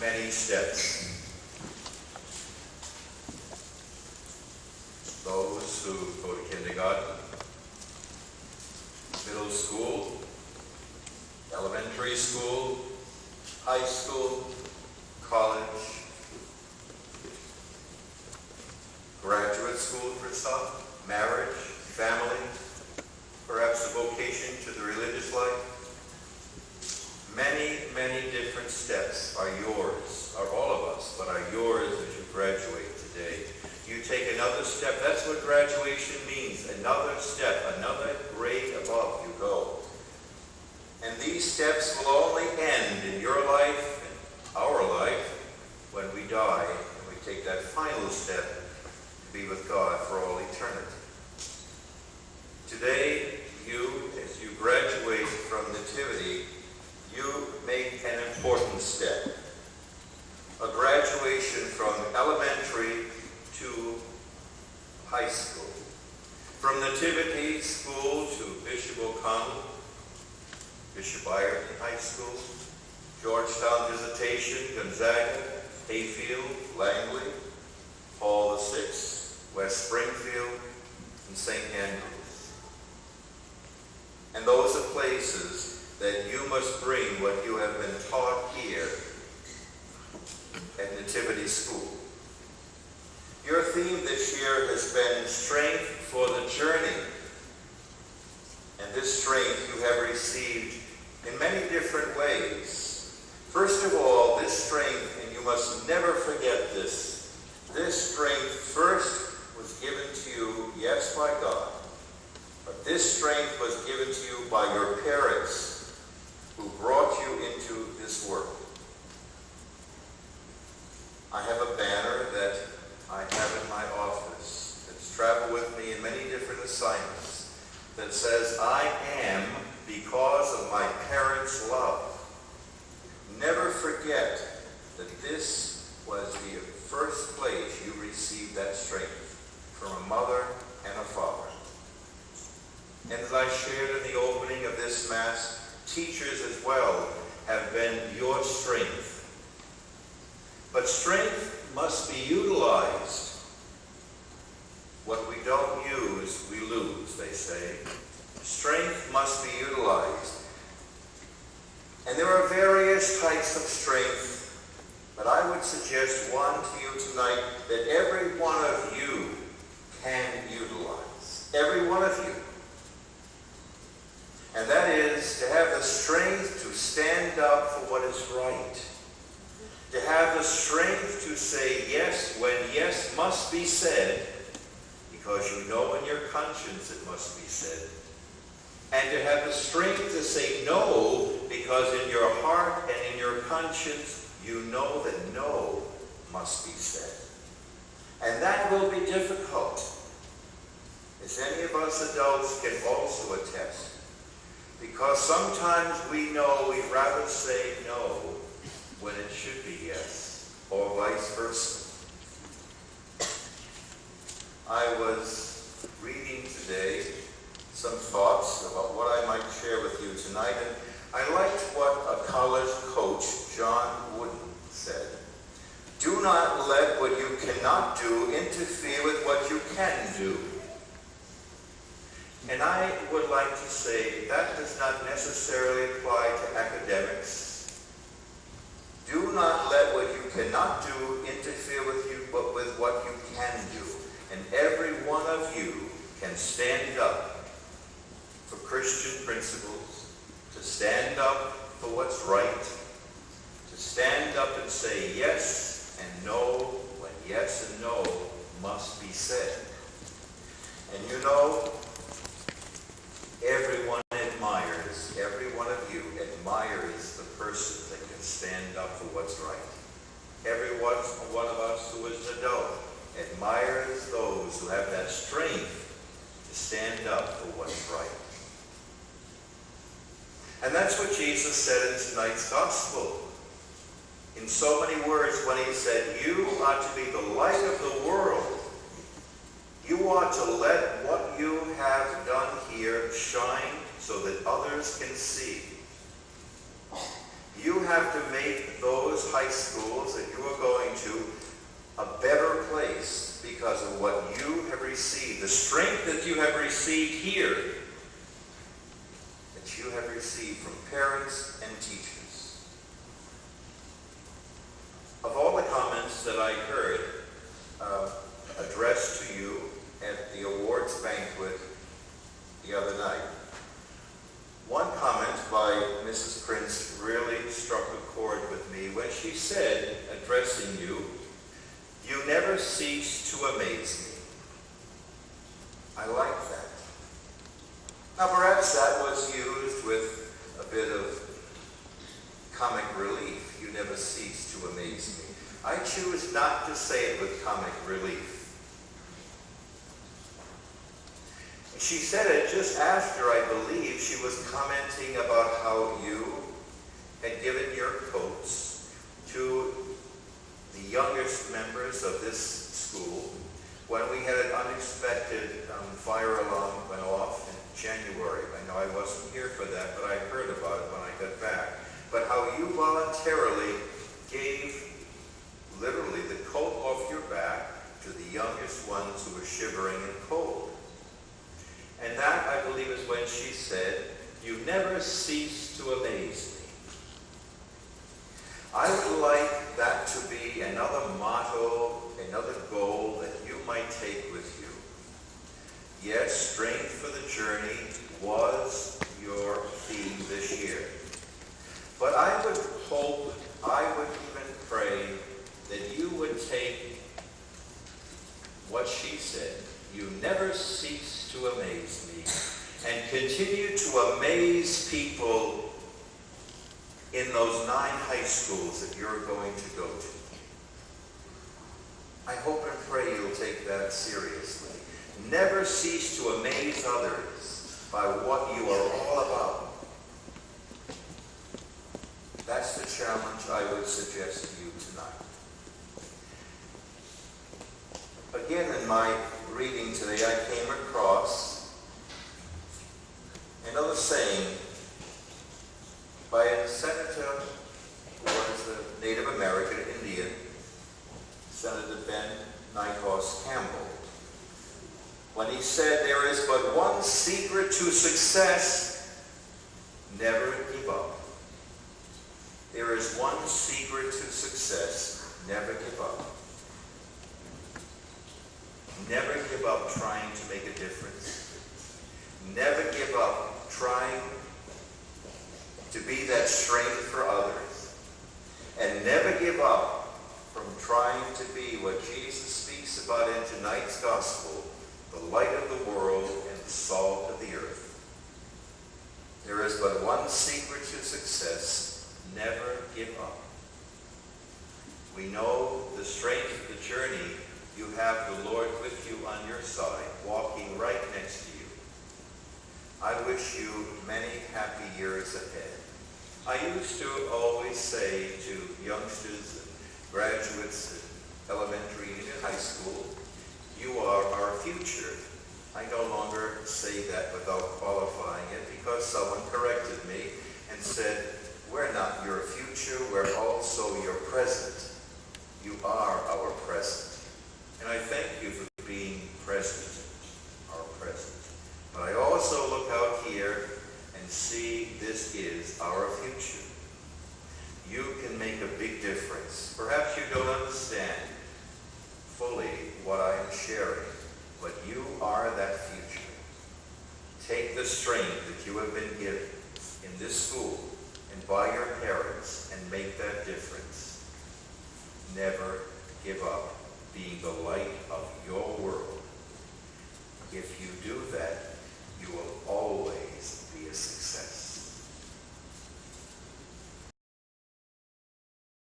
many steps. Those who go to kindergarten, middle school, elementary school, high school, college, graduate school for some, marriage, family, perhaps a vocation to the religious life. Many, many different steps are yours, are all of us, but are yours as you graduate today. You take another step. That's what graduation means. Another step, another grade above you go. And these steps will only end in your life and our life when we die and we take that final step to be with God for all eternity. Today, you, as you graduate from Nativity, you make an important step. A graduation from elementary to high school. From Nativity School to Bishop O'Connell, Bishop Ireton High School, Georgetown Visitation, Gonzaga, Hayfield, Langley, Paul VI, West Springfield, and St. Andrews. And those are places that you must bring what you have been taught here at Nativity School. Your theme this year has been Strength for the Journey. And this strength you have received in many different ways. First of all, this strength, and you must never forget this strength first was given to you, yes, by God, but this strength was given to you by your parents who brought you into this world. I have a banner that I have in my office that's traveled with me in many different assignments that says, I am because of my parents' love. Never forget that this was the first place you received that strength from a mother and a father. And as I shared in the opening of this Mass, teachers as well have been your strength. But strength must be utilized. What we don't use, we lose, they say. Strength must be utilized. And there are various types of strength, but I would suggest one to you tonight that every one of you can utilize. Every one of you. And that is to have the strength to stand up for what is right. To have the strength to say yes when yes must be said, because you know in your conscience it must be said. And to have the strength to say no, because in your heart and in your conscience you know that no must be said. And that will be difficult, as any of us adults can also attest. Because sometimes we know we'd rather say no when it should be yes, or vice versa. I was reading today some thoughts about what I might share with you tonight, and I liked what a college coach, John Wooden, said. Do not let what you cannot do interfere with what you can do. And I would like to say that does not necessarily apply to academics. Do not let what you cannot do interfere with you, but with what you can do. And every one of you can stand up for Christian principles, to stand up for what's right, to stand up and say yes and no when yes and no must be said. And you know, everyone admires, every one of you admires the person that can stand up for what's right. Every one of us who is an adult admires those who have that strength to stand up for what's right. And that's what Jesus said in tonight's gospel. In so many words, when he said, you are to be the light of the world. You are to let what you have done here shine so that others can see. You have to make those high schools that you are going to a better place because of what you have received, the strength that you have received here, that you have received from parents and teachers. Of all the comments that I heard addressed to you at the awards banquet the other night, one comment by Mrs. Prince really struck a chord with me when she said, addressing you, "You never cease to amaze me." I like that. Now perhaps that was used with a bit of comic relief. You never cease to amaze me. I choose not to say it with comic relief. She said it just after, I believe, she was commenting about how you had given your coats to the youngest members of this school when we had an unexpected fire alarm went off in January. I know I wasn't here for that, but I heard about it when I got back. But how you voluntarily gave literally the coat off your back to the youngest ones who were shivering and cold. And that, I believe, is when she said, "You never cease to amaze me." I would like that to be another motto, another goal that you might take with you. Yes, strength for the journey was your theme this year. But I would hope, I would even pray that you would take what she said, "You never cease to amaze me," and continue to amaze people in those 9 high schools that you're going to go to. I hope and pray you'll take that seriously. Never cease to amaze others by what you are all about. That's the challenge I would suggest to you tonight. Again, in my reading today, I came across another saying by a senator who was a Native American Indian, Senator Ben Nighthorse Campbell, when he said, "There is but one secret to success: never give up." There is one secret to success: never give up. Never give up trying to make a difference. Never give up trying to be that strength for others. And never give up from trying to be what Jesus speaks about in tonight's gospel, the light of the world and the salt of the earth. There is but one secret to success: never give up. We know the strength of the journey. You have the Lord with you on your side, walking right next to you. I wish you many happy years ahead. I used to always say to youngsters and graduates in elementary and in high school, "You are our future." I no longer say that without qualifying it because someone corrected me and said, "We're not your future, we're also your present. You are our present." And I thank you for being present, our present. But I also look out here and see this is our future. You can make a big difference. Perhaps you don't understand fully what I am sharing, but you are that future. Take the strength that you have been given in this school and by your parents and make that difference. Never give up being the light of your world. If you do that, you will always be a success.